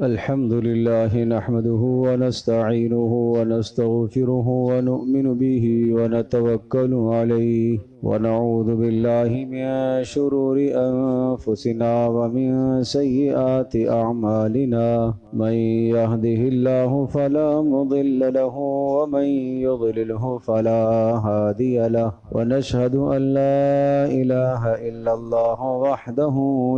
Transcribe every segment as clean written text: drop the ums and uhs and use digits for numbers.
الحمد لله نحمده ونستعينه ونستغفره ونؤمن به ونتوكل عليه ونعوذ بالله من شرور أنفسنا ومن سيئات أعمالنا من يهده الله فلا مضل له ومن يضلله فلا هادي له ونشهد أن لا إله إلا الله وحده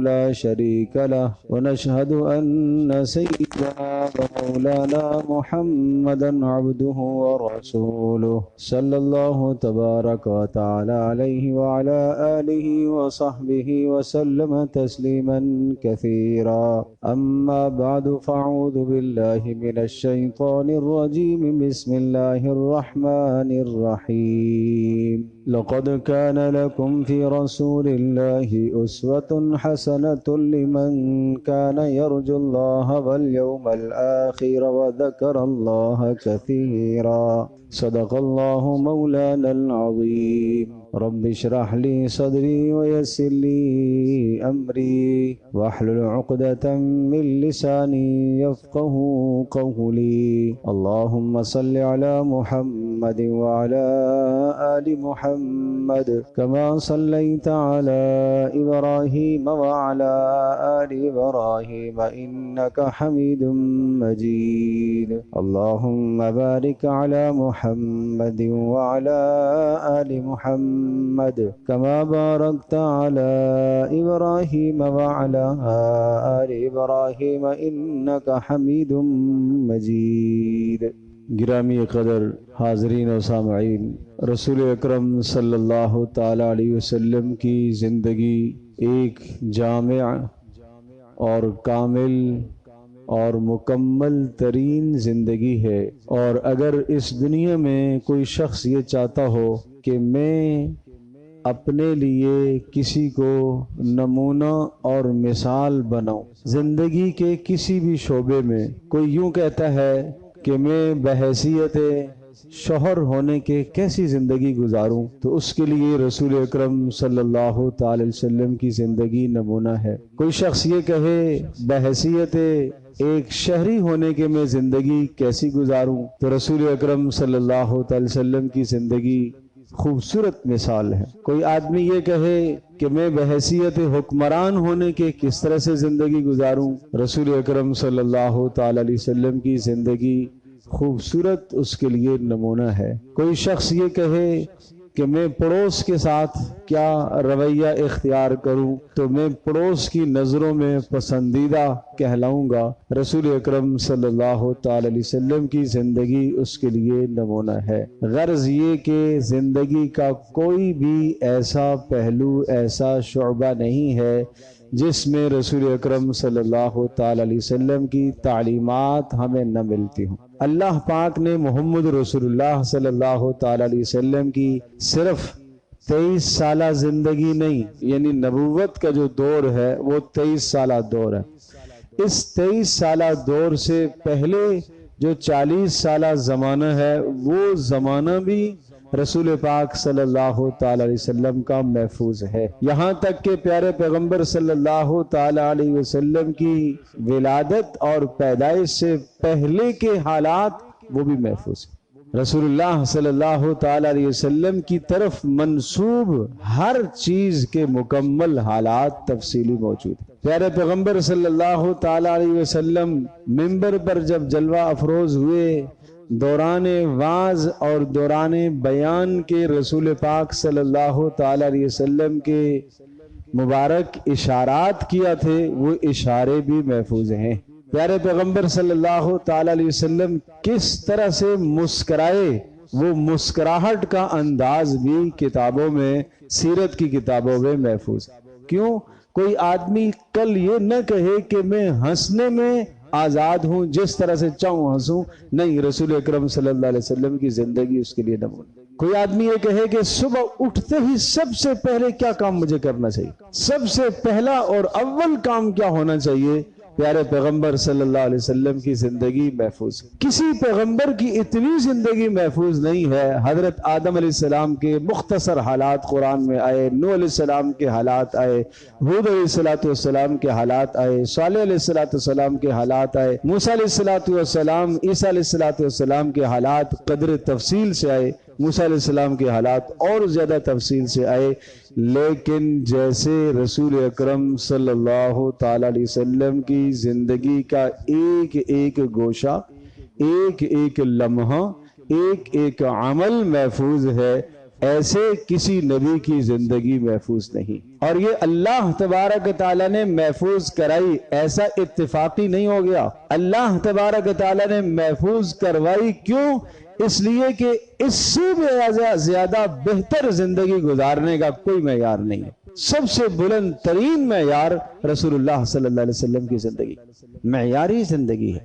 لا شريك له ونشهد أن سيدنا ومولانا محمدا عبده ورسوله صلى الله تبارك وتعالى عليه وعلى آله وصحبه وسلم تسليما كثيرا. أما بعد فأعوذ بالله من الشيطان الرجيم. بسم الله الرحمن الرحيم. لقد كان لكم في رسول الله أسوة حسنة لمن كان يرجو الله واليوم الآخر وذكر الله كثيرا. صدق الله مولانا العظيم. رب اشرح لي صدري ويسر لي أمري واحلل عقدة من لساني يفقه قولي. اللهم صل على محمد وعلى آل محمد كما صليت على إبراهيم وعلى آل إبراهيم إنك حميد مجيد. اللهم بارك على محمد وعلى آل محمد كما باركت على إبراهيم وعلى آل إبراهيم إنك حميد مجيد. گرامی قدر حاضرین و سامعین، رسول اکرم صلی اللہ تعالی علیہ وسلم کی زندگی ایک جامع اور کامل اور مکمل ترین زندگی ہے، اور اگر اس دنیا میں کوئی شخص یہ چاہتا ہو کہ میں اپنے لیے کسی کو نمونہ اور مثال بناؤں زندگی کے کسی بھی شعبے میں، کوئی یوں کہتا ہے کہ میں بحیثیت شوہر ہونے کے کیسی زندگی گزاروں، تو اس کے لیے رسول اکرم صلی اللہ تعالی وسلم کی زندگی نمونہ ہے. کوئی شخص یہ کہے بحیثیت ایک شہری ہونے کے میں زندگی کیسی گزاروں، تو رسول اکرم صلی اللہ تعالی وسلم کی زندگی خوبصورت مثال ہے. کوئی آدمی یہ کہے کہ میں بحیثیت حکمران ہونے کے کس طرح سے زندگی گزاروں، رسول اکرم صلی اللہ تعالی علیہ وسلم کی زندگی خوبصورت اس کے لیے نمونہ ہے. کوئی شخص یہ کہے کہ میں پڑوس کے ساتھ کیا رویہ اختیار کروں تو میں پڑوس کی نظروں میں پسندیدہ کہلاؤں گا، رسول اکرم صلی اللہ تعالی علیہ وسلم کی زندگی اس کے لیے نمونہ ہے. غرض یہ کہ زندگی کا کوئی بھی ایسا پہلو، ایسا شعبہ نہیں ہے جس میں رسول اکرم صلی اللہ تعالی علیہ وسلم کی تعلیمات ہمیں نہ ملتی ہوں. اللہ پاک نے محمد رسول اللہ صلی اللہ تعالی علیہ وسلم کی صرف 23 سالہ زندگی نہیں، یعنی نبوت کا جو دور ہے وہ 23 سالہ دور ہے. اس 23 سالہ دور سے پہلے جو 40 سالہ زمانہ ہے وہ زمانہ بھی رسول پاک صلی اللہ تعالی علیہ وسلم کا محفوظ ہے. یہاں تک کہ پیارے پیغمبر صلی اللہ تعالی علیہ وسلم کی ولادت اور پیدائش سے پہلے کے حالات وہ بھی محفوظ ہیں. رسول اللہ صلی اللہ تعالی علیہ وسلم کی طرف منسوب ہر چیز کے مکمل حالات تفصیلی موجود ہیں. پیارے پیغمبر صلی اللہ تعالی علیہ وسلم منبر پر جب جلوہ افروز ہوئے، دوران واعظ اور دوران بیان کے رسول پاک صلی اللہ تعالی علیہ وسلم کے مبارک اشارات کیا تھے، وہ اشارے بھی محفوظ ہیں. پیارے پیغمبر صلی اللہ تعالی علیہ وسلم کس طرح سے مسکرائے، وہ مسکراہٹ کا انداز بھی کتابوں میں، سیرت کی کتابوں میں محفوظ. کیوں؟ کوئی آدمی کل یہ نہ کہے کہ میں ہنسنے میں آزاد ہوں، جس طرح سے چاہوں ہنسوں. نہیں، رسول اکرم صلی اللہ علیہ وسلم کی زندگی اس کے لیے نمونہ. کوئی آدمی یہ کہے کہ صبح اٹھتے ہی سب سے پہلے کیا کام مجھے کرنا چاہیے، سب سے پہلا اور اول کام کیا ہونا چاہیے، پیارے پیغمبر صلی اللہ علیہ وسلم کی زندگی محفوظ ہے۔ کسی پیغمبر کی اتنی زندگی محفوظ نہیں ہے۔ حضرت آدم علیہ السلام کے مختصر حالات قرآن میں آئے، نوح علیہ السلام کے حالات آئے، ہود علیہ السلام کے حالات آئے، صالح علیہ السلام کے حالات آئے، موسیٰ علیہ السلام، عیسیٰ علیہ السلام کے حالات قدر تفصیل سے آئے، موسیٰ علیہ السلام کے حالات اور زیادہ تفصیل سے آئے۔ لیکن جیسے رسول اکرم صلی اللہ تعالی علیہ وسلم کی زندگی کا ایک ایک گوشہ، ایک ایک لمحہ، ایک ایک عمل محفوظ ہے، ایسے کسی نبی کی زندگی محفوظ نہیں۔ اور یہ اللہ تبارک تعالیٰ نے محفوظ کرائی، ایسا اتفاقی نہیں ہو گیا۔ اللہ تبارک تعالیٰ نے محفوظ کروائی، کیوں؟ اس لیے کہ اس سے بھی زیادہ بہتر زندگی گزارنے کا کوئی معیار نہیں ہے۔ سب سے بلند ترین معیار رسول اللہ صلی اللہ علیہ وسلم کی زندگی، معیاری زندگی ہے،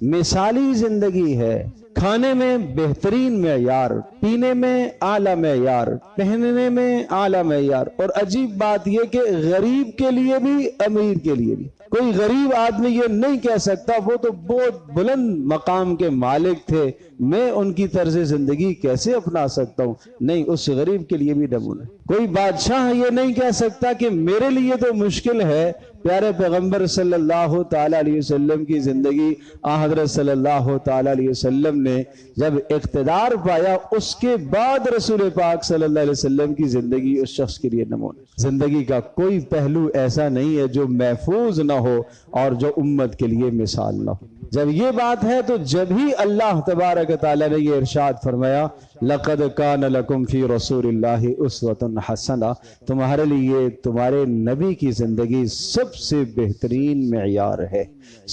مثالی زندگی ہے۔ کھانے میں بہترین معیار، پینے میں اعلیٰ معیار، پہننے میں اعلیٰ معیار۔ اور عجیب بات یہ کہ غریب کے لیے بھی امیر کے لیے بھی، کوئی غریب آدمی یہ نہیں کہہ سکتا وہ تو بہت بلند مقام کے مالک تھے، میں ان کی طرز زندگی کیسے اپنا سکتا ہوں؟ نہیں، اس غریب کے لیے بھی نمونہ۔ کوئی بادشاہ یہ نہیں کہہ سکتا کہ میرے لیے تو مشکل ہے۔ پیارے پیغمبر صلی اللہ تعالی علیہ وسلم کی زندگی، حضرت صلی اللہ تعالی علیہ وسلم نے جب اقتدار پایا، اس کے بعد رسول پاک صلی اللہ علیہ وسلم کی زندگی اس شخص کے لیے نمونہ۔ زندگی کا کوئی پہلو ایسا نہیں ہے جو محفوظ نہ ہو اور جو امت کے لیے مثال نہ ہو۔ جب یہ بات ہے تو جب ہی اللہ تبارک تعالیٰ نے یہ ارشاد فرمایا، لَقَدْ كَانَ لَكُمْ فِي رَسُولِ اللَّهِ أُسْوَةٌ حَسَنَةٌ، تمہارے لیے تمہارے نبی کی زندگی سب سے بہترین معیار ہے،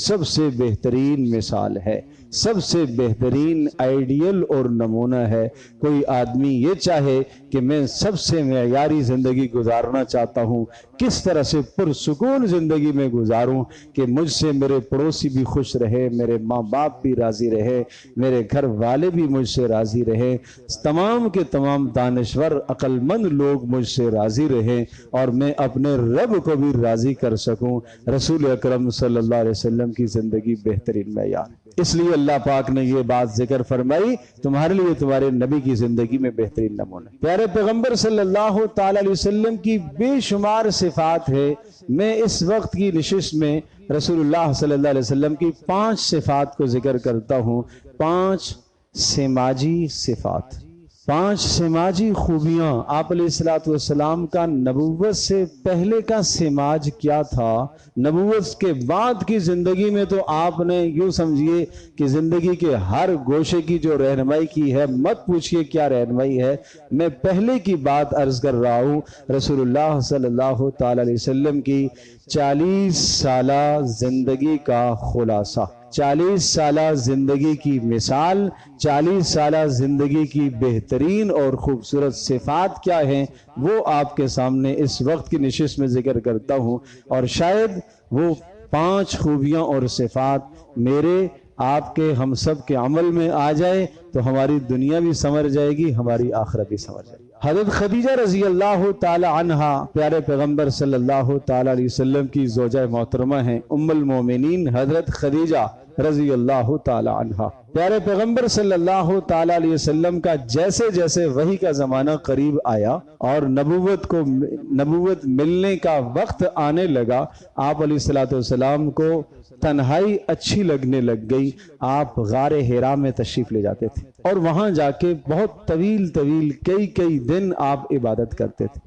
سب سے بہترین مثال ہے، سب سے بہترین آئیڈیل اور نمونہ ہے۔ کوئی آدمی یہ چاہے کہ میں سب سے معیاری زندگی گزارنا چاہتا ہوں، کس طرح سے پرسکون زندگی میں گزاروں کہ مجھ سے میرے پڑوسی بھی خوش رہے، میرے ماں باپ بھی راضی رہے، میرے گھر والے بھی مجھ سے راضی رہے، تمام کے تمام دانشور عقل مند لوگ مجھ سے راضی رہیں، اور میں اپنے رب کو بھی راضی کر سکوں۔ رسول اکرم صلی اللہ علیہ وسلم کی زندگی بہترین معیار، اس لیے اللہ پاک نے یہ بات ذکر فرمائی، تمہارے لیے تمہارے نبی کی زندگی میں بہترین نمونہ۔ پیارے پیغمبر صلی اللہ تعالی علیہ وسلم کی بے شمار صفات ہے۔ میں اس وقت کی نشست میں رسول اللہ صلی اللہ علیہ وسلم کی 5 صفات کو ذکر کرتا ہوں، 5 سماجی صفات، 5 سماجی خوبیاں۔ آپ علیہ السلام کا نبوت سے پہلے کا سماج کیا تھا، نبوت کے بعد کی زندگی میں تو آپ نے یوں سمجھیے کہ زندگی کے ہر گوشے کی جو رہنمائی کی ہے، مت پوچھئے کیا رہنمائی ہے، میں پہلے کی بات عرض کر رہا ہوں۔ رسول اللہ صلی اللہ تعالی علیہ وسلم کی 40 سالہ زندگی کا خلاصہ، 40 سالہ زندگی کی مثال، 40 سالہ زندگی کی بہترین اور خوبصورت صفات کیا ہیں، وہ آپ کے سامنے اس وقت کی نشست میں ذکر کرتا ہوں۔ اور شاید وہ 5 خوبیاں اور صفات میرے، آپ کے، ہم سب کے عمل میں آ جائے تو ہماری دنیا بھی سنور جائے گی، ہماری آخرت بھی سنور جائے گی۔ حضرت خدیجہ رضی اللہ تعالی عنہا پیارے پیغمبر صلی اللہ تعالی علیہ وسلم کی زوجہ محترمہ ہیں، ام المومنین حضرت خدیجہ رضی اللہ تعالی عنہا۔ پیارے پیغمبر صلی اللہ تعالی علیہ وسلم کا جیسے جیسے وحی کا زمانہ قریب آیا اور نبوت ملنے کا وقت آنے لگا، آپ علیہ السلام کو تنہائی اچھی لگنے لگ گئی۔ آپ غار حرا میں تشریف لے جاتے تھے اور وہاں جا کے بہت طویل کئی دن آپ عبادت کرتے تھے۔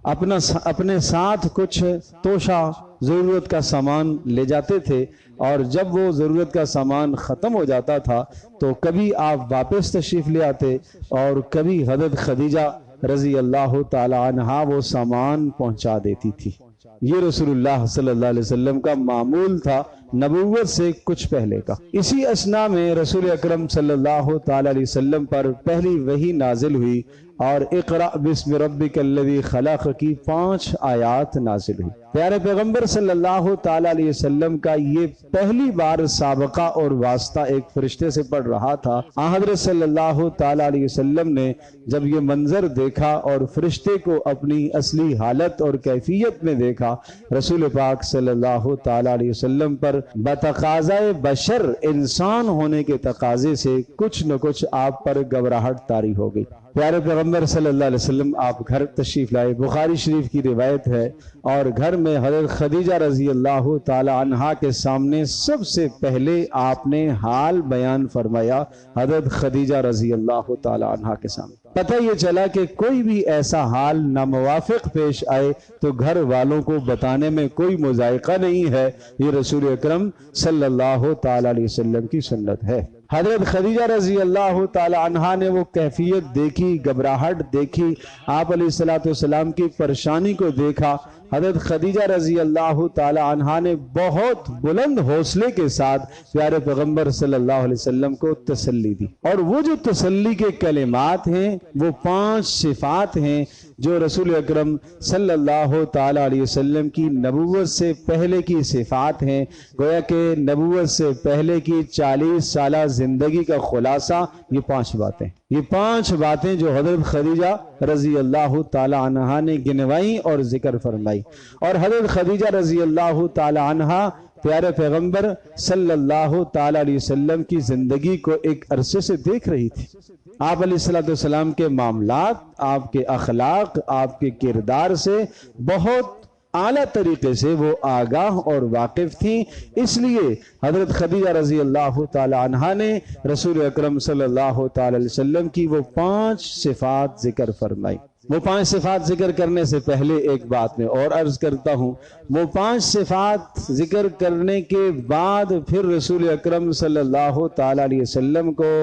اپنے ساتھ کچھ توشہ ضرورت کا سامان لے جاتے تھے، اور جب وہ ضرورت کا سامان ختم ہو جاتا تھا تو کبھی آپ واپس تشریف لے آتے اور کبھی حضرت خدیجہ رضی اللہ تعالی عنہا وہ سامان پہنچا دیتی تھی۔ یہ رسول اللہ صلی اللہ علیہ وسلم کا معمول تھا نبوت سے کچھ پہلے کا۔ اسی اثناء میں رسول اکرم صلی اللہ تعالی علیہ وسلم پر پہلی وحی نازل ہوئی اور اقرأ بسم ربک الذی خلق کی 5 آیات نازل ہوئی۔ پیارے پیغمبر صلی اللہ تعالیٰ علیہ وسلم کا یہ پہلی بار سابقہ اور واسطہ ایک فرشتے سے پڑھ رہا تھا۔ حضرت صلی اللہ تعالیٰ علیہ وسلم نے جب یہ منظر دیکھا اور فرشتے کو اپنی اصلی حالت اور کیفیت میں دیکھا، رسول پاک صلی اللہ تعالیٰ علیہ وسلم پر بتقاضۂ بشر انسان ہونے کے تقاضے سے کچھ نہ کچھ آپ پر گھبراہٹ طاری ہو گئی۔ پیارے پیغمبر صلی اللہ علیہ وسلم آپ گھر تشریف لائے، بخاری شریف کی روایت ہے، اور گھر میں حضرت خدیجہ رضی اللہ تعالی عنہا کے سامنے سب سے پہلے آپ نے حال بیان فرمایا، حضرت خدیجہ رضی اللہ تعالی عنہا کے سامنے۔ پتہ یہ چلا کہ کوئی بھی ایسا حال ناموافق پیش آئے تو گھر والوں کو بتانے میں کوئی مذائقہ نہیں ہے، یہ رسول اکرم صلی اللہ تعالی علیہ وسلم کی سنت ہے۔ حضرت خدیجہ رضی اللہ تعالی عنہا نے وہ کیفیت دیکھی، گھبراہٹ دیکھی، آپ علیہ السلام کی پریشانی کو دیکھا۔ حضرت خدیجہ رضی اللہ تعالی عنہا نے بہت بلند حوصلے کے ساتھ پیارے پیغمبر صلی اللہ علیہ وسلم کو تسلی دی، اور وہ جو تسلی کے کلمات ہیں وہ 5 صفات ہیں جو رسول اکرم صلی اللہ تعالی علیہ وسلم کی نبوت سے پہلے کی صفات ہیں۔ گویا کہ نبوت سے پہلے کی 40 سالہ زندگی کا خلاصہ یہ 5 باتیں، یہ 5 باتیں جو حضرت خدیجہ رضی اللہ تعالی عنہا نے گنوائی اور ذکر فرمائی۔ اور حضرت خدیجہ رضی اللہ تعالی عنہا پیارے پیغمبر صلی اللہ تعالی علیہ وسلم کی زندگی کو ایک عرصے سے دیکھ رہی تھی۔ آپ علیہ السلام کے معاملات، آپ کے اخلاق، آپ کے کردار سے بہت اعلیٰ طریقے سے وہ آگاہ اور واقف تھیں، اس لیے حضرت خدیجہ رضی اللہ تعالی عنہا نے رسول اکرم صلی اللہ تعالی علیہ وسلم کی وہ 5 صفات ذکر فرمائی۔ وہ 5 صفات ذکر کرنے سے پہلے ایک بات میں اور عرض کرتا ہوں، وہ 5 صفات ذکر کرنے کے بعد پھر رسول اکرم صلی اللہ تعالی علیہ وسلم کو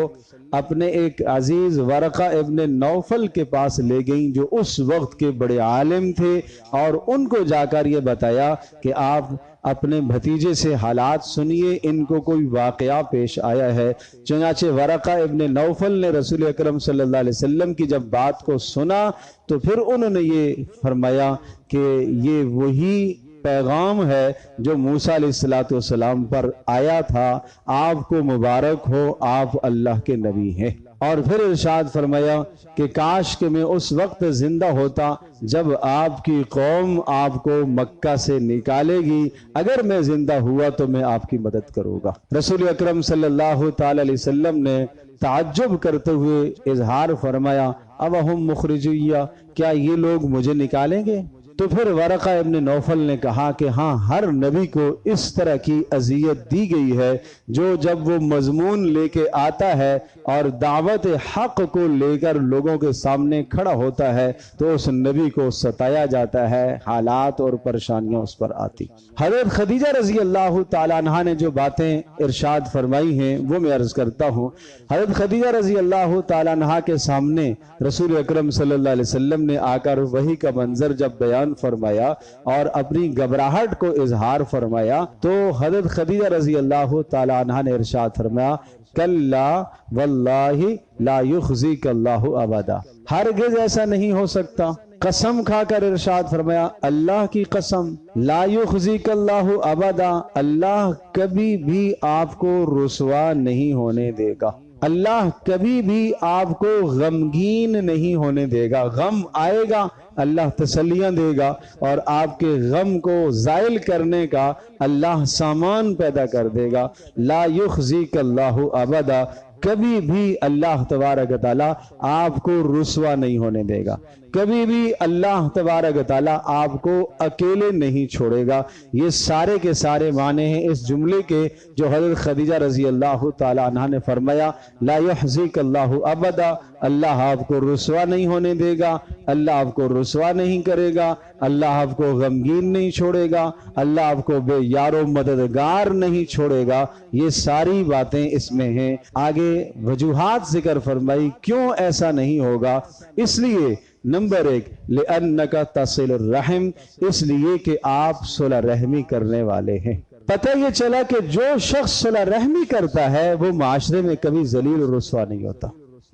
اپنے ایک عزیز ورقہ ابن نوفل کے پاس لے گئیں، جو اس وقت کے بڑے عالم تھے، اور ان کو جا کر یہ بتایا کہ آپ اپنے بھتیجے سے حالات سنیے، ان کو کوئی واقعہ پیش آیا ہے۔ چنانچہ ورقہ ابن نوفل نے رسول اکرم صلی اللہ علیہ وسلم کی جب بات کو سنا تو پھر انہوں نے یہ فرمایا کہ یہ وہی پیغام ہے جو موسیٰ علیہ السلام پر آیا تھا، آپ کو مبارک ہو، آپ اللہ کے نبی ہیں۔ اور پھر ارشاد فرمایا کہ کاش کہ میں اس وقت زندہ ہوتا جب آپ کی قوم آپ کو مکہ سے نکالے گی، اگر میں زندہ ہوا تو میں آپ کی مدد کروں گا۔ رسول اکرم صلی اللہ تعالی علیہ وسلم نے تعجب کرتے ہوئے اظہار فرمایا، اب ہم مخرجیہ، کیا یہ لوگ مجھے نکالیں گے؟ تو پھر ورقہ ابن نوفل نے کہا کہ ہاں، ہر نبی کو اس طرح کی اذیت دی گئی ہے جو جب وہ مضمون لے کے آتا ہے اور دعوت حق کو لے کر لوگوں کے سامنے کھڑا ہوتا ہے تو اس نبی کو ستایا جاتا ہے، حالات اور پریشانیاں اس پر آتی۔ حضرت خدیجہ رضی اللہ تعالی عنہا نے جو باتیں ارشاد فرمائی ہیں وہ میں عرض کرتا ہوں۔ حضرت خدیجہ رضی اللہ تعالی عنہا کے سامنے رسول اکرم صلی اللہ علیہ وسلم نے آ کر وحی کا منظر جب بیان فرمایا اور اپنی گھبراہٹ کو اظہار فرمایا تو حضرت خدیجہ رضی اللہ تعالی عنہا نے ارشاد فرمایا، کلا واللہ لا یخزیک اللہ ابدا، ہرگز ایسا نہیں ہو سکتا۔ قسم کھا کر ارشاد فرمایا، اللہ کی قسم، لا یخزیک اللہ ابدا، اللہ کبھی بھی آپ کو رسوا نہیں ہونے دے گا، اللہ کبھی بھی آپ کو غمگین نہیں ہونے دے گا۔ غم آئے گا، اللہ تسلیاں دے گا، اور آپ کے غم کو زائل کرنے کا اللہ سامان پیدا کر دے گا۔ لا یخزیک اللہ ابدا، کبھی بھی اللہ تبارک تعالیٰ آپ کو رسوا نہیں ہونے دے گا، کبھی بھی اللہ تبارک تعالیٰ آپ کو اکیلے نہیں چھوڑے گا۔ یہ سارے کے سارے معنی ہیں اس جملے کے جو حضرت خدیجہ رضی اللہ تعالی عنہا نے فرمایا، لا یحزیک اللہ ابدا، اللہ آپ کو رسوا نہیں ہونے دے گا، اللہ آپ کو رسوا نہیں کرے گا، اللہ آپ کو غمگین نہیں چھوڑے گا، اللہ آپ کو بے یار و مددگار نہیں چھوڑے گا۔ یہ ساری باتیں اس میں ہیں۔ آگے وجوہات ذکر فرمائی کیوں ایسا نہیں ہوگا۔ اس لیے نمبر 1، لِأَنَّكَ تَصِلُ الرَّحِمِ، اس لیے کہ آپ صلح رحمی کرنے والے ہیں۔ پتہ یہ چلا کہ جو شخص صلح رحمی کرتا ہے وہ معاشرے میں کبھی ذلیل و رسوا نہیں ہوتا،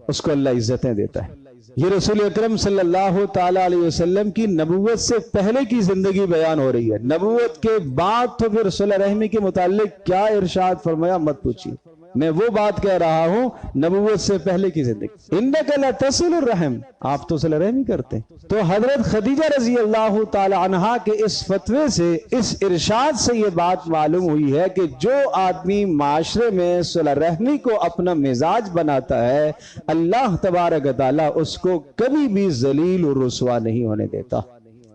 اس کو اللہ عزتیں دیتا ہے۔ یہ رسول اکرم صلی اللہ تعالیٰ علیہ وسلم کی نبوت سے پہلے کی زندگی بیان ہو رہی ہے. نبوت کے بعد تو پھر صلہ رحمی کے متعلق کیا ارشاد فرمایا مت پوچھیے. میں وہ بات کہہ رہا ہوں نبوت سے پہلے کی زندگی. انک لتصل الرحم، آپ تو صلہ رحمی کرتے ہیں. تو حضرت خدیجہ رضی اللہ تعالی عنہا کے اس فتوے سے، اس ارشاد سے یہ بات معلوم ہوئی ہے کہ جو آدمی معاشرے میں صلہ رحمی کو اپنا مزاج بناتا ہے، اللہ تبارک و تعالی اس کو کبھی بھی ذلیل اور رسوا نہیں ہونے دیتا،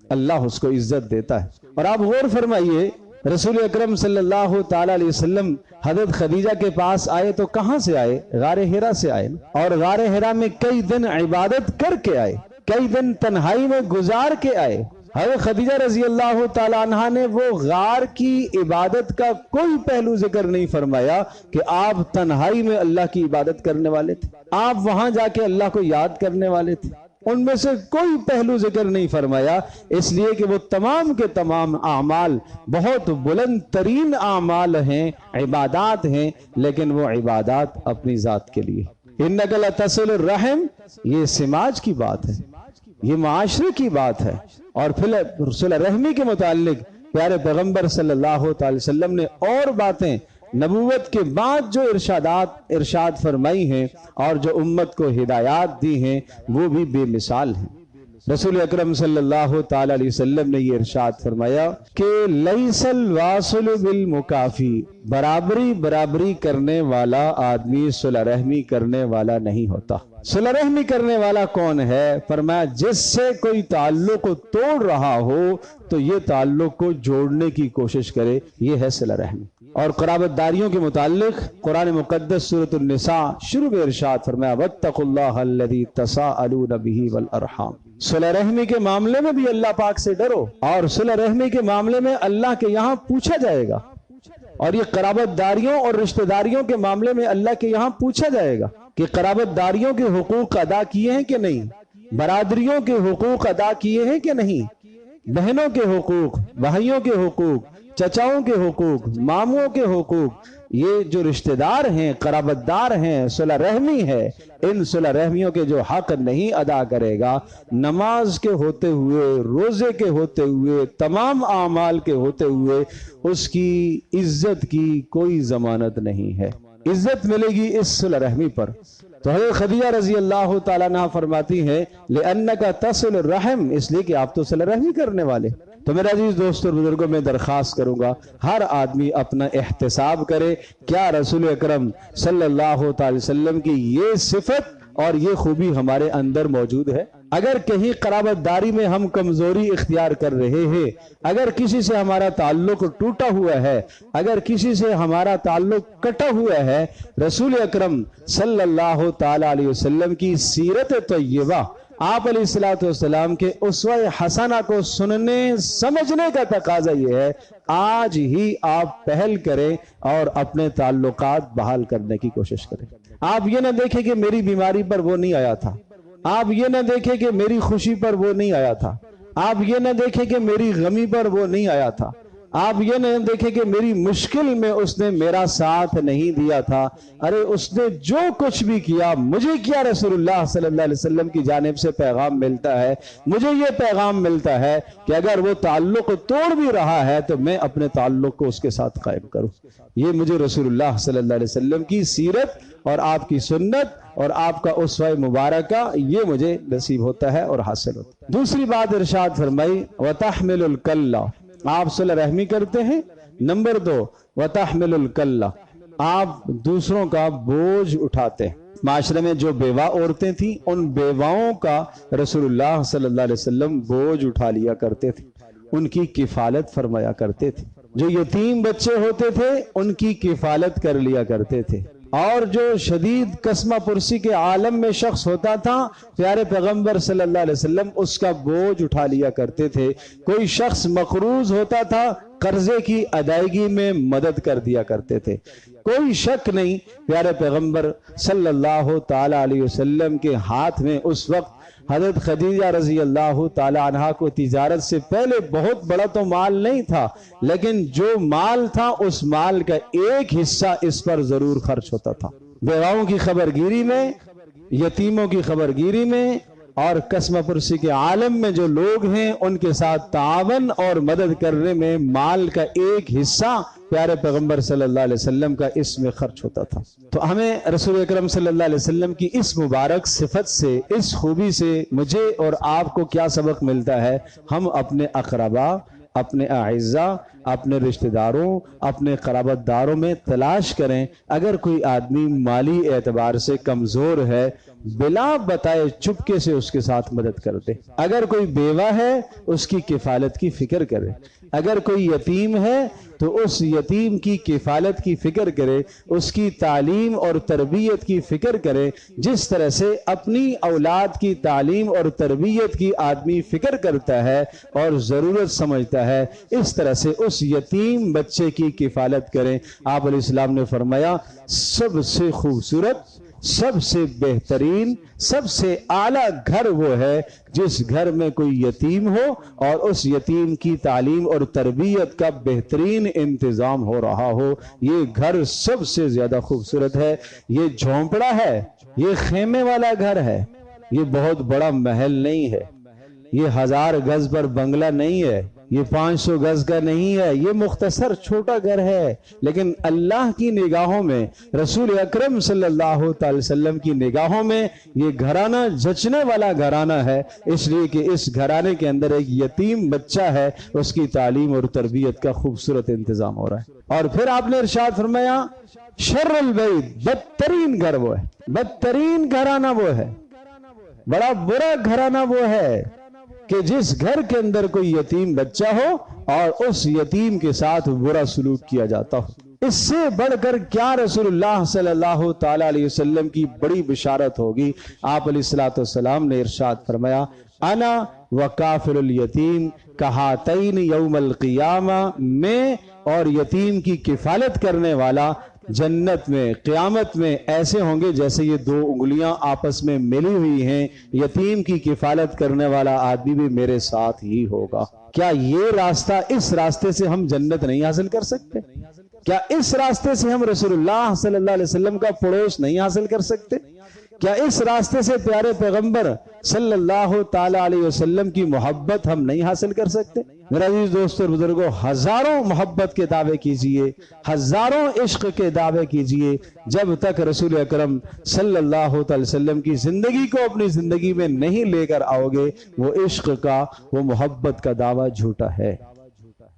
اللہ اس کو عزت دیتا ہے. اور آپ غور فرمائیے، رسول اکرم صلی اللہ تعالی علیہ وسلم حضرت خدیجہ کے پاس آئے تو کہاں سے آئے؟ غار حرا سے آئے، اور غار حرا میں کئی دن عبادت کر کے آئے، کئی دن تنہائی میں گزار کے آئے. حضرت خدیجہ رضی اللہ تعالی عنہ نے وہ غار کی عبادت کا کوئی پہلو ذکر نہیں فرمایا کہ آپ تنہائی میں اللہ کی عبادت کرنے والے تھے، آپ وہاں جا کے اللہ کو یاد کرنے والے تھے. ان میں سے کوئی پہلو ذکر نہیں فرمایا، اس لیے کہ وہ تمام کے تمام اعمال بہت بلند ترین اعمال ہیں، عبادات ہیں، لیکن وہ عبادات اپنی ذات کے لیے. انک لتصل الرحم، یہ سماج کی بات ہے، یہ معاشرے کی بات ہے. اور پھر صلہ رحمی کے متعلق پیارے پیغمبر صلی اللہ تعالی وسلم نے اور باتیں نبوت کے بعد جو ارشاد فرمائی ہیں اور جو امت کو ہدایات دی ہیں وہ بھی بے مثال ہیں. رسول اکرم صلی اللہ تعالی علیہ وسلم نے یہ ارشاد فرمایا کہ لیس الواصل بالمکافی، برابری کرنے والا آدمی صلہ رحمی کرنے والا نہیں ہوتا. صلہ رحمی کرنے والا کون ہے؟ فرمایا جس سے کوئی تعلق کو توڑ رہا ہو تو یہ تعلق کو جوڑنے کی کوشش کرے، یہ ہے صلہ رحمی. اور قرابت داریوں کے متعلق قرآن مقدس سورۃ النساء شروع میں ارشاد فرمایا واتقوا اللہ الذی تساءلون بہ والارحام. صلہ رحمی کے معاملے میں بھی اللہ پاک سے ڈرو، اور صلہ رحمی کے معاملے میں اللہ کے یہاں پوچھا جائے گا. اور یہ قرابت داریوں اور رشتہ داریوں کے معاملے میں اللہ کے یہاں پوچھا جائے گا کہ قرابت داریوں کے حقوق ادا کیے ہیں کہ نہیں، برادریوں کے حقوق ادا کیے ہیں کہ نہیں، بہنوں کے حقوق، بھائیوں کے حقوق، چچاؤں کے حقوق، ماموں کے حقوق. یہ جو رشتہ دار ہیں، قرابت دار ہیں، صلہ رحمی ہے، ان صلہ رحمیوں کے جو حق نہیں ادا کرے گا، نماز کے ہوتے ہوئے، روزے کے ہوتے ہوئے، تمام اعمال کے ہوتے ہوئے، اس کی عزت کی کوئی ضمانت نہیں ہے. عزت ملے گی اس صلہ رحمی پر. تو حضرت خدیجہ رضی اللہ تعالیٰ عنہ فرماتی ہیں لِأَنَّكَ تَصِلُ الرَّحِمِ، اس لیے کہ آپ تو صلہ رحمی کرنے والے. تو میرے عزیز دوستوں اور بزرگوں، میں درخواست کروں گا ہر آدمی اپنا احتساب کرے کیا رسول اکرم صلی اللہ تعالی وسلم کی یہ صفت اور یہ خوبی ہمارے اندر موجود ہے. اگر کہیں قرابت داری میں ہم کمزوری اختیار کر رہے ہیں، اگر کسی سے ہمارا تعلق ٹوٹا ہوا ہے، اگر کسی سے ہمارا تعلق کٹا ہوا ہے، رسول اکرم صلی اللہ تعالی علیہ وسلم کی سیرت طیبہ، آپ علیہ السلام کے اسوہ حسنہ کو سننے سمجھنے کا تقاضا یہ ہے آج ہی آپ پہل کریں اور اپنے تعلقات بحال کرنے کی کوشش کریں. آپ یہ نہ دیکھیں کہ میری بیماری پر وہ نہیں آیا تھا، آپ یہ نہ دیکھیں کہ میری خوشی پر وہ نہیں آیا تھا، آپ یہ نہ دیکھیں کہ میری غمی پر وہ نہیں آیا تھا، آپ یہ نہ دیکھیں کہ میری مشکل میں اس نے میرا ساتھ نہیں دیا تھا. ارے اس نے جو کچھ بھی کیا، مجھے کیا رسول اللہ صلی اللہ علیہ وسلم کی جانب سے پیغام ملتا ہے، مجھے یہ پیغام ملتا ہے کہ اگر وہ تعلق توڑ بھی رہا ہے تو میں اپنے تعلق کو اس کے ساتھ قائم کروں. یہ مجھے رسول اللہ صلی اللہ علیہ وسلم کی سیرت اور آپ کی سنت اور آپ کا اسوہ مبارکہ یہ مجھے نصیب ہوتا ہے اور حاصل ہوتا ہے. دوسری بات ارشاد فرمائی وَتَحْمِلُ الْكَلَّ، آپ صلہ رحمی کرتے ہیں. نمبر 2 وَتَحْمِلُ الْكَلَّ، آپ دوسروں کا بوجھ اٹھاتے ہیں. معاشرے میں جو بیوہ عورتیں تھیں ان بیواؤں کا رسول اللہ صلی اللہ علیہ وسلم بوجھ اٹھا لیا کرتے تھے، ان کی کفالت فرمایا کرتے تھے. جو یتیم بچے ہوتے تھے ان کی کفالت کر لیا کرتے تھے. اور جو شدید قسمہ پرسی کے عالم میں شخص ہوتا تھا پیارے پیغمبر صلی اللہ علیہ وسلم اس کا بوجھ اٹھا لیا کرتے تھے. کوئی شخص مقروض ہوتا تھا قرضے کی ادائیگی میں مدد کر دیا کرتے تھے. کوئی شک نہیں پیارے پیغمبر صلی اللہ تعالی علیہ وسلم کے ہاتھ میں اس وقت حضرت خدیجہ رضی اللہ تعالی عنہ کو تجارت سے پہلے بہت بڑا تو مال نہیں تھا، لیکن جو مال تھا اس مال کا ایک حصہ اس پر ضرور خرچ ہوتا تھا. بیواؤں کی خبرگیری میں، یتیموں کی خبرگیری میں، اور قسمہ پرسی کے عالم میں جو لوگ ہیں ان کے ساتھ تعاون اور مدد کرنے میں مال کا ایک حصہ پیارے پیغمبر صلی اللہ علیہ وسلم کا اس میں خرچ ہوتا تھا۔ تو ہمیں رسول اکرم صلی اللہ علیہ وسلم کی اس مبارک صفت سے، اس خوبی سے مجھے اور آپ کو کیا سبق ملتا ہے؟ ہم اپنے اقربا، اپنے اعزاء، اپنے رشتہ داروں، اپنے قرابت داروں میں تلاش کریں، اگر کوئی آدمی مالی اعتبار سے کمزور ہے بلا بتائے چپکے سے اس کے ساتھ مدد کر دے۔ اگر کوئی بیوہ ہے اس کی کفالت کی فکر کرے، اگر کوئی یتیم ہے تو اس یتیم کی کفالت کی فکر کرے، اس کی تعلیم اور تربیت کی فکر کرے۔ جس طرح سے اپنی اولاد کی تعلیم اور تربیت کی آدمی فکر کرتا ہے اور ضرورت سمجھتا ہے، اس طرح سے اس یتیم بچے کی کفالت کریں۔ آپ علیہ السلام نے فرمایا سب سے خوبصورت، سب سے بہترین، سب سے اعلیٰ گھر وہ ہے جس گھر میں کوئی یتیم ہو اور اس یتیم کی تعلیم اور تربیت کا بہترین انتظام ہو رہا ہو۔ یہ گھر سب سے زیادہ خوبصورت ہے۔ یہ جھونپڑا ہے، یہ خیمے والا گھر ہے، یہ بہت بڑا محل نہیں ہے، یہ 1000 گز پر بنگلہ نہیں ہے، یہ 500 گز کا نہیں ہے، یہ مختصر چھوٹا گھر ہے، لیکن اللہ کی نگاہوں میں، رسول اکرم صلی اللہ تعالی وسلم کی نگاہوں میں یہ گھرانہ جچنے والا گھرانہ ہے، اس لیے کہ اس گھرانے کے اندر ایک یتیم بچہ ہے، اس کی تعلیم اور تربیت کا خوبصورت انتظام ہو رہا ہے۔ اور پھر آپ نے ارشاد فرمایا شر البیت، بدترین گھر وہ ہے، بدترین گھرانہ وہ ہے، بڑا برا گھرانہ وہ ہے کہ جس گھر کے اندر کوئی یتیم بچہ ہو اور اس یتیم کے ساتھ برا سلوک کیا جاتا ہو۔ اس سے بڑھ کر کیا رسول اللہ صلی اللہ تعالی علیہ وسلم کی بڑی بشارت ہوگی۔ آپ علیہ السلام نے ارشاد فرمایا انا وکافل الیتیم کہاتین یوم القیامہ، میں اور یتیم کی کفالت کرنے والا جنت میں قیامت میں ایسے ہوں گے جیسے یہ 2 انگلیاں آپس میں ملی ہوئی ہیں۔ یتیم کی کفالت کرنے والا آدمی بھی میرے ساتھ ہی ہوگا۔ کیا یہ راستہ، اس راستے سے ہم جنت نہیں حاصل کر سکتے؟ کیا اس راستے سے ہم رسول اللہ صلی اللہ علیہ وسلم کا پڑوس نہیں حاصل کر سکتے؟ کیا اس راستے سے پیارے پیغمبر صلی اللہ تعالی علیہ وسلم کی محبت ہم نہیں حاصل کر سکتے؟ میرے عزیز دوستو اور بزرگوں، ہزاروں محبت کے دعوے کیجئے، ہزاروں عشق کے دعوے کیجئے، جب تک رسول اکرم صلی اللہ تعالی وسلم کی زندگی کو اپنی زندگی میں نہیں لے کر آؤ گے، وہ عشق کا، وہ محبت کا دعویٰ جھوٹا ہے،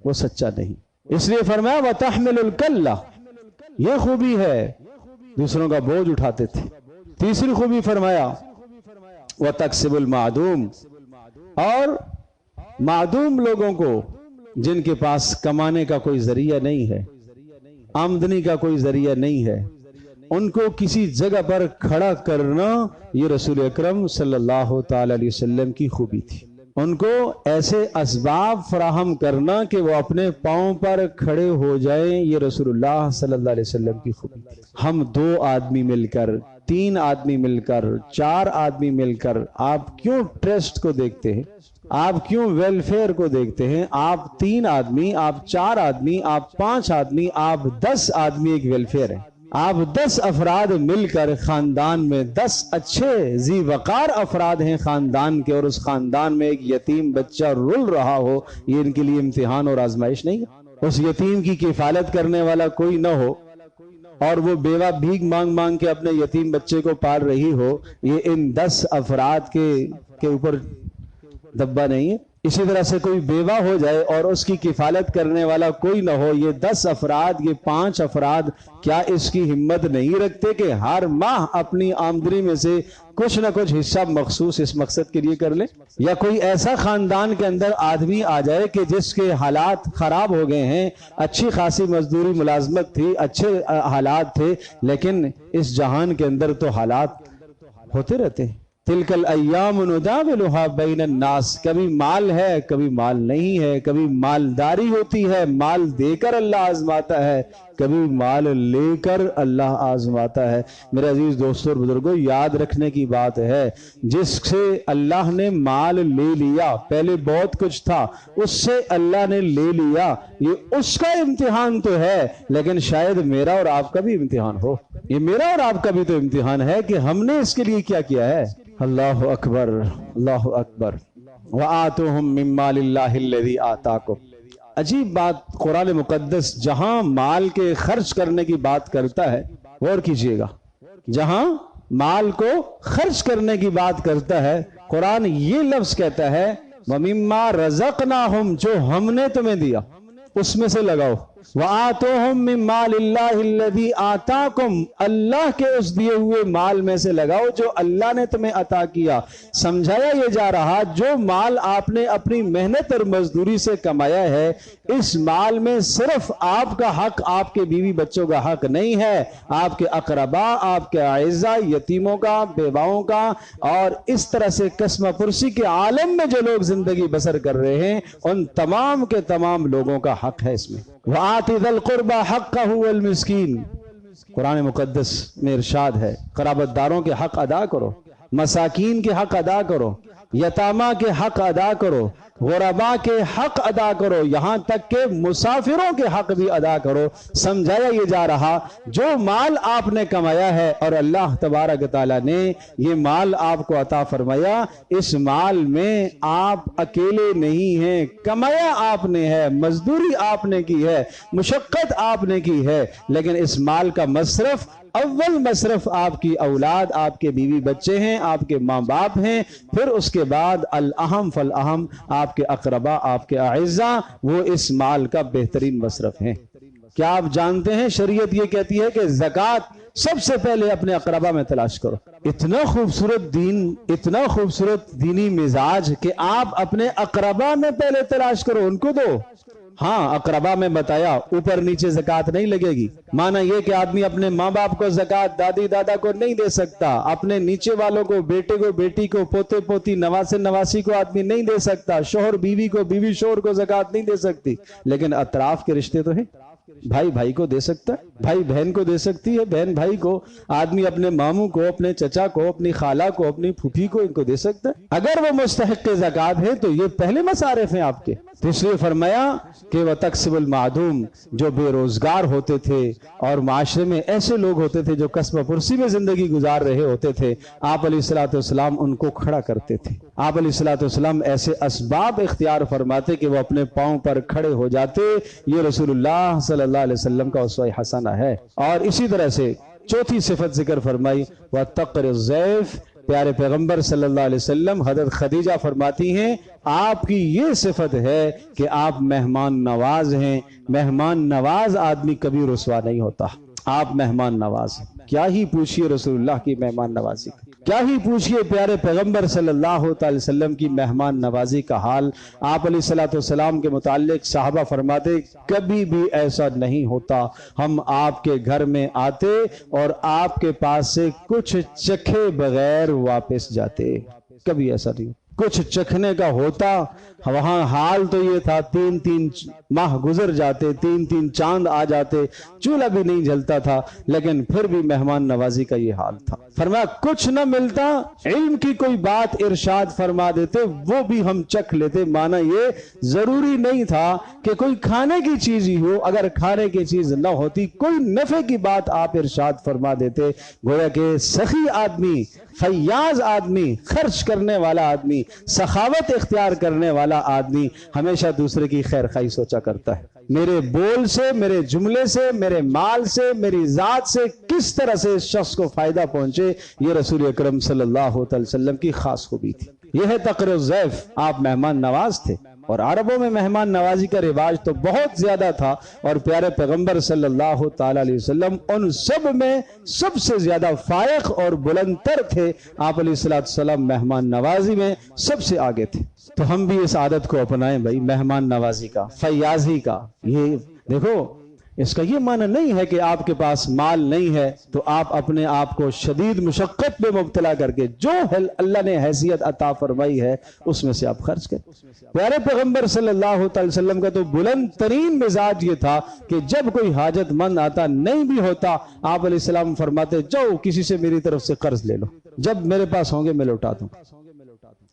وہ سچا نہیں۔ اس لیے فرمایا وَتَحْمِلُ الْكَلَّةَ، یہ خوبی ہے، دوسروں کا بوجھ اٹھاتے تھے۔ تیسری خوبی فرمایا وَتَكْسِبُ الْمَعْدُومِ، اور معدوم لوگوں کو، جن کے پاس کمانے کا کوئی ذریعہ نہیں ہے، آمدنی کا کوئی ذریعہ نہیں ہے، ان کو کسی جگہ پر کھڑا کرنا، یہ رسول اکرم صلی اللہ تعالی علیہ وسلم کی خوبی تھی۔ ان کو ایسے اسباب فراہم کرنا کہ وہ اپنے پاؤں پر کھڑے ہو جائیں، یہ رسول اللہ صلی اللہ علیہ وسلم کی خوبی تھی۔ ہم 2 آدمی مل کر، 3 آدمی مل کر، 4 آدمی مل کر، آپ کیوں ٹرسٹ کو دیکھتے ہیں؟ آپ کیوں ویلفیئر کو دیکھتے ہیں؟ آپ 3 آدمی، آپ 4 آدمی، آپ 5 آدمی، آپ 10 آدمی ایک ویلفیئر ہے۔ آپ 10 افراد مل کر خاندان میں 10 اچھے ذی وقار افراد ہیں خاندان کے، اور اس خاندان میں ایک یتیم بچہ رول رہا ہو، یہ ان کے لیے امتحان اور آزمائش نہیں ہے؟ اس یتیم کی کفالت کرنے والا کوئی نہ ہو اور وہ بیوہ بھیک مانگ مانگ کے اپنے یتیم بچے کو پال رہی ہو، یہ ان 10 افراد کے اوپر دبا نہیں ہے۔ اسی طرح سے کوئی بیوہ ہو جائے اور اس کی کفالت کرنے والا کوئی نہ ہو، یہ 10 افراد، یہ 5 افراد کیا اس کی ہمت نہیں رکھتے کہ ہر ماہ اپنی آمدنی میں سے کچھ نہ کچھ حصہ مخصوص اس مقصد کے لیے کر لیں؟ یا کوئی ایسا خاندان کے اندر آدمی آ جائے کہ جس کے حالات خراب ہو گئے ہیں، اچھی خاصی مزدوری ملازمت تھی، اچھے حالات تھے، لیکن اس جہان کے اندر تو حالات ہوتے رہتے ہیں۔ تلک الایام نداولها بین الناس، کبھی مال ہے، کبھی مال نہیں ہے، کبھی مالداری ہوتی ہے، مال دے کر اللہ آزماتا ہے، کبھی مال لے کر اللہ آزماتا ہے۔ میرے عزیز دوستوں اور بزرگوں، یاد رکھنے کی بات ہے، جس سے اللہ نے مال لے لیا، پہلے بہت کچھ تھا، اس سے اللہ نے لے لیا، یہ اس کا امتحان تو ہے، لیکن شاید میرا اور آپ کا بھی امتحان ہو۔ یہ میرا اور آپ کا بھی تو امتحان ہے کہ ہم نے اس کے لیے کیا کیا ہے۔ اللہ اکبر، اللہ اکبر۔ وَآتُوهُم مِّن مَّالِ اللَّهِ الَّذِي آتَاكُمْ۔ عجیب بات، قرآن مقدس جہاں مال کے خرچ کرنے کی بات کرتا ہے، غور کیجئے گا، جہاں مال کو خرچ کرنے کی بات کرتا ہے، قرآن یہ لفظ کہتا ہے وَمِمَّا رَزَقْنَاهُمْ، جو ہم نے تمہیں دیا اس میں سے لگاؤ۔ وَآتُوهُم مِّن مَّالِ اللَّهِ الَّذِي آتَاكُمْ، اللہ کے اس دیے ہوئے مال میں سے لگاؤ جو اللہ نے تمہیں عطا کیا۔ سمجھایا یہ جا رہا جو مال آپ نے اپنی محنت اور مزدوری سے کمایا ہے، اس مال میں صرف آپ کا حق، آپ کے بیوی بچوں کا حق نہیں ہے، آپ کے اقربا، آپ کے اعزا، یتیموں کا، بیواؤں کا، اور اس طرح سے قسمہ پرسی کے عالم میں جو لوگ زندگی بسر کر رہے ہیں ان تمام کے تمام لوگوں کا حق ہے اس میں۔ وَآتِ ذَا الْقُرْبَى حَقَّهُ وَالْمِسْكِينَ، قرآن مقدس میں ارشاد ہے قرابت داروں کے حق ادا کرو، مساکین کے حق ادا کرو، یتامہ کے حق ادا کرو، غرباء کے حق ادا کرو، یہاں تک کہ مسافروں کے حق بھی ادا کرو۔ سمجھایا یہ جا رہا جو مال آپ نے کمایا ہے اور اللہ تبارک تعالیٰ نے یہ مال آپ کو عطا فرمایا، اس مال میں آپ اکیلے نہیں ہیں، کمایا آپ نے ہے، مزدوری آپ نے کی ہے، مشقت آپ نے کی ہے، لیکن اس مال کا مصرف، اول مصرف آپ کی اولاد، آپ کے بیوی بچے ہیں، آپ کے ماں باپ ہیں، پھر اس کے بعد الاہم فالاہم آپ کے اقربا، آپ کے اعزا، وہ اس مال کا بہترین مصرف ہیں۔ کیا آپ جانتے ہیں شریعت یہ کہتی ہے کہ زکوٰۃ سب سے پہلے اپنے اقربا میں تلاش کرو۔ اتنا خوبصورت دین، اتنا خوبصورت دینی مزاج کہ آپ اپنے اقربا میں پہلے تلاش کرو، ان کو دو۔ ہاں اقربا میں بتایا اوپر نیچے زکوٰۃ نہیں لگے گی، معنی یہ کہ آدمی اپنے ماں باپ کو زکوٰۃ، دادی دادا کو نہیں دے سکتا، اپنے نیچے والوں کو، بیٹے کو، بیٹی کو، پوتے پوتی، نواسے نواسی کو آدمی نہیں دے سکتا، شوہر بیوی کو، بیوی شوہر کو زکوٰۃ نہیں دے سکتی، لیکن اطراف کے رشتے تو ہیں۔ بھائی بھائی کو دے سکتا ہے، بھائی بہن کو دے سکتی ہے، بہن بھائی کو، آدمی اپنے ماموں کو، اپنے چچا کو، اپنی خالہ کو، اپنی پھوپھی کو، ان کو دے سکتا ہے اگر وہ مستحق زکوٰۃ ہے، تو یہ پہلے مصارف ہیں آپ کے۔ تو اس لیے فرمایا کہ وَتَقْسِبُ الْمَعْدُومِ، جو بے روزگار ہوتے تھے اور معاشرے میں ایسے لوگ ہوتے تھے جو قصبہ پرسی میں زندگی گزار رہے ہوتے تھے، آپ علیہ السلام ان کو کھڑا کرتے تھے۔ آپ علیہ السلام ایسے اسباب اختیار فرماتے کہ وہ اپنے پاؤں پر کھڑے ہو جاتے۔ یہ رسول اللہ صلی اللہ علیہ وسلم کا اسوہ حسنہ ہے۔ اور اسی طرح سے چوتھی صفت ذکر فرمائی وَتَقْرِ الضَّيْفِ، پیارے پیغمبر صلی اللہ علیہ وسلم، حضرت خدیجہ فرماتی ہیں آپ کی یہ صفت ہے کہ آپ مہمان نواز ہیں۔ مہمان نواز آدمی کبھی رسوا نہیں ہوتا، آپ مہمان نواز ہیں۔ کیا ہی پوچھئے رسول اللہ کی مہمان نوازی کا، کیا ہی پوچھئے پیارے پیغمبر صلی اللہ علیہ وسلم کی مہمان نوازی کا حال۔ آپ علیہ السلام کے متعلق صحابہ فرماتے کبھی بھی ایسا نہیں ہوتا ہم آپ کے گھر میں آتے اور آپ کے پاس سے کچھ چکھے بغیر واپس جاتے، کبھی ایسا نہیں۔ کچھ چکھنے کا ہوتا، وہاں حال تو یہ تھا 3 ماہ گزر جاتے، 3 چاند آ جاتے، چولہا بھی نہیں جلتا تھا، لیکن پھر بھی مہمان نوازی کا یہ حال تھا۔ فرمایا کچھ نہ ملتا، علم کی کوئی بات ارشاد فرما دیتے، وہ بھی ہم چکھ لیتے۔ معنی یہ ضروری نہیں تھا کہ کوئی کھانے کی چیز ہی ہو، اگر کھانے کی چیز نہ ہوتی کوئی نفع کی بات آپ ارشاد فرما دیتے۔ گویا کہ سخی آدمی، فیاض آدمی، خرچ کرنے والا آدمی، سخاوت اختیار کرنے والا آدمی ہمیشہ دوسرے کی خیر خواہی سوچا کرتا ہے۔ میرے بول سے، میرے جملے سے، میرے مال سے، میری ذات سے کس طرح سے اس شخص کو فائدہ پہنچے، یہ رسول اکرم صلی اللہ علیہ وسلم کی خاص خوبی تھی۔ یہ ہے تقریر الضیف، آپ مہمان نواز تھے۔ اور عربوں میں مہمان نوازی کا رواج تو بہت زیادہ تھا، اور پیارے پیغمبر صلی اللہ تعالی علیہ وسلم ان سب میں سب سے زیادہ فائق اور بلند تر تھے۔ آپ علیہ السلام مہمان نوازی میں سب سے آگے تھے۔ تو ہم بھی اس عادت کو اپنائیں بھائی، مہمان نوازی کا، فیاضی کا۔ یہ دیکھو، اس کا یہ معنی نہیں ہے کہ آپ کے پاس مال نہیں ہے تو آپ اپنے آپ کو شدید مشقت میں مبتلا کر کے جو اللہ نے حیثیت عطا فرمائی ہے اس میں سے آپ خرچ کریں۔ پیارے پیغمبر صلی اللہ علیہ وسلم کا تو بلند ترین مزاج یہ تھا کہ جب کوئی حاجت مند آتا، نہیں بھی ہوتا، آپ علیہ السلام فرماتے جاؤ کسی سے میری طرف سے قرض لے لو، جب میرے پاس ہوں گے میں لوٹا دوں۔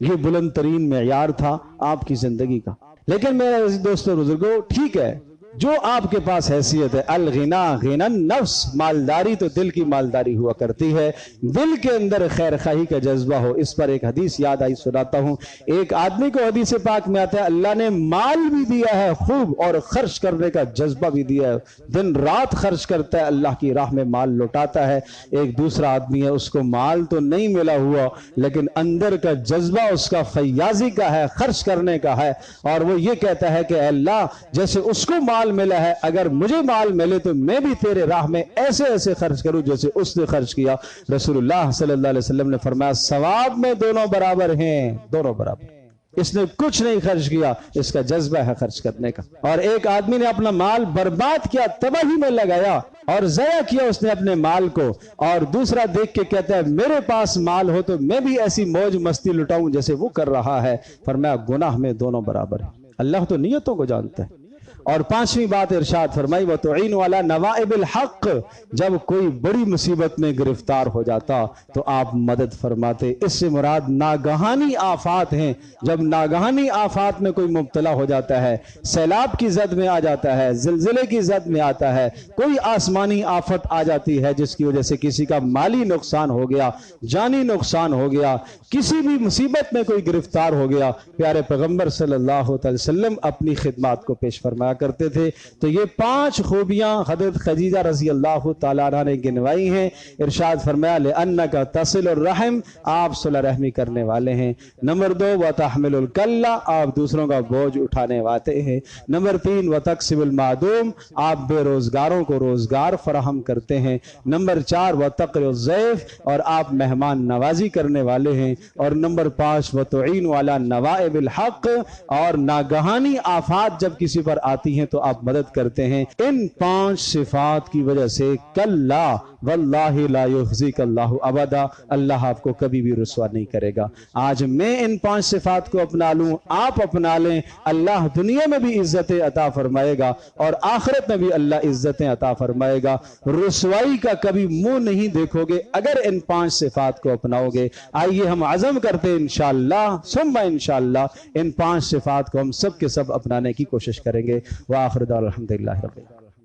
یہ بلند ترین معیار تھا آپ کی زندگی کا۔ لیکن میرے دوستو بزرگوں، ٹھیک ہے جو آپ کے پاس حیثیت ہے، الغنا غنا النفس، مالداری تو دل کی مالداری ہوا کرتی ہے، دل کے اندر خیر خواہی کا جذبہ ہو۔ اس پر ایک حدیث یاد آئی، سناتا ہوں۔ ایک آدمی کو حدیث پاک میں آتا ہے اللہ نے مال بھی دیا ہے خوب اور خرچ کرنے کا جذبہ بھی دیا ہے، دن رات خرچ کرتا ہے، اللہ کی راہ میں مال لوٹاتا ہے۔ ایک دوسرا آدمی ہے، اس کو مال تو نہیں ملا ہوا لیکن اندر کا جذبہ اس کا فیاضی کا ہے، خرچ کرنے کا ہے، اور وہ یہ کہتا ہے کہ اے اللہ جیسے اس کو مال ملا ہے اگر مجھے مال ملے تو میں بھی تیرے راہ میں ایسے ایسے خرچ کروں جیسے اس نے خرچ کیا۔ رسول اللہ صلی اللہ علیہ وسلم نے فرمایا ثواب میں دونوں برابر ہیں، دونوں برابر۔ اس نے کچھ نہیں خرچ کیا، اس کا جذبہ ہے خرچ کرنے کا۔ اور ایک آدمی نے اپنا مال برباد کیا، تباہی میں لگایا اور ضائع کیا اس نے اپنے مال کو، اور دوسرا دیکھ کے کہتا ہے میرے پاس مال ہو تو میں بھی ایسی موج مستی لٹاؤں جیسے وہ کر رہا ہے۔ فرمایا گناہ میں دونوں برابر ہیں۔ اللہ تو نیتوں کو جانتا ہے۔ اور پانچویں بات ارشاد فرمائی وَتُعِينُ عَلَى نَوَائِبِ الْحَقِّ، جب کوئی بڑی مصیبت میں گرفتار ہو جاتا تو آپ مدد فرماتے۔ اس سے مراد ناگہانی آفات ہیں، جب ناگہانی آفات میں کوئی مبتلا ہو جاتا ہے، سیلاب کی زد میں آ جاتا ہے، زلزلے کی زد میں آتا ہے، کوئی آسمانی آفت آ جاتی ہے جس کی وجہ سے کسی کا مالی نقصان ہو گیا، جانی نقصان ہو گیا، کسی بھی مصیبت میں کوئی گرفتار ہو گیا، پیارے پیغمبر صلی اللہ علیہ وسلم اپنی خدمات کو پیش فرمایا کرتے تھے۔ تو یہ 5 خوبیاں حضرت خدیجہ رضی اللہ تعالیٰ عنہ نے گنوائی ہیں۔ ارشاد فرمایا لِأَنَّكَ تَصِلُ الرَّحِمْ، آپ صلح رحمی کرنے والے ہیں۔ نمبر 2 وَتَحْمِلُ الْكَلَّ، آپ دوسروں کا بوجھ اٹھانے والے ہیں۔ نمبر 3 وَتَقْسِبُ الْمَعْدُومِ، آپ بے روزگاروں کو روزگار فراہم کرتے ہیں۔ نمبر 4 وَتَقْرِضُ الضَّيْفِ، اور آپ مہمان نوازی کرنے والے ہیں۔ اور نمبر 5 وَتُعِينُ عَلَى نَوَائِبِ الْحَقِّ، اور ناگہانی آفات جب کسی پر آتی ہیں تو آپ مدد کرتے ہیں۔ ان 5 صفات کی وجہ سے کلا واللہ لا یخزیک اللہ ابدا، اللہ آپ کو کبھی بھی رسوا نہیں کرے گا۔ آج میں ان 5 صفات کو اپنا لوں، آپ اپنا لیں، اللہ دنیا میں بھی عزتیں عطا فرمائے گا اور آخرت میں بھی اللہ عزتیں عطا فرمائے گا۔ رسوائی کا کبھی منہ نہیں دیکھو گے اگر ان 5 صفات کو اپناؤ گے۔ آئیے ہم عزم کرتے ہیں انشاءاللہ ثم انشاءاللہ ان 5 صفات کو ہم سب کے سب اپنانے کی کوشش کریں گے۔ وآخر دعوانا الحمدللہ رب العالمین۔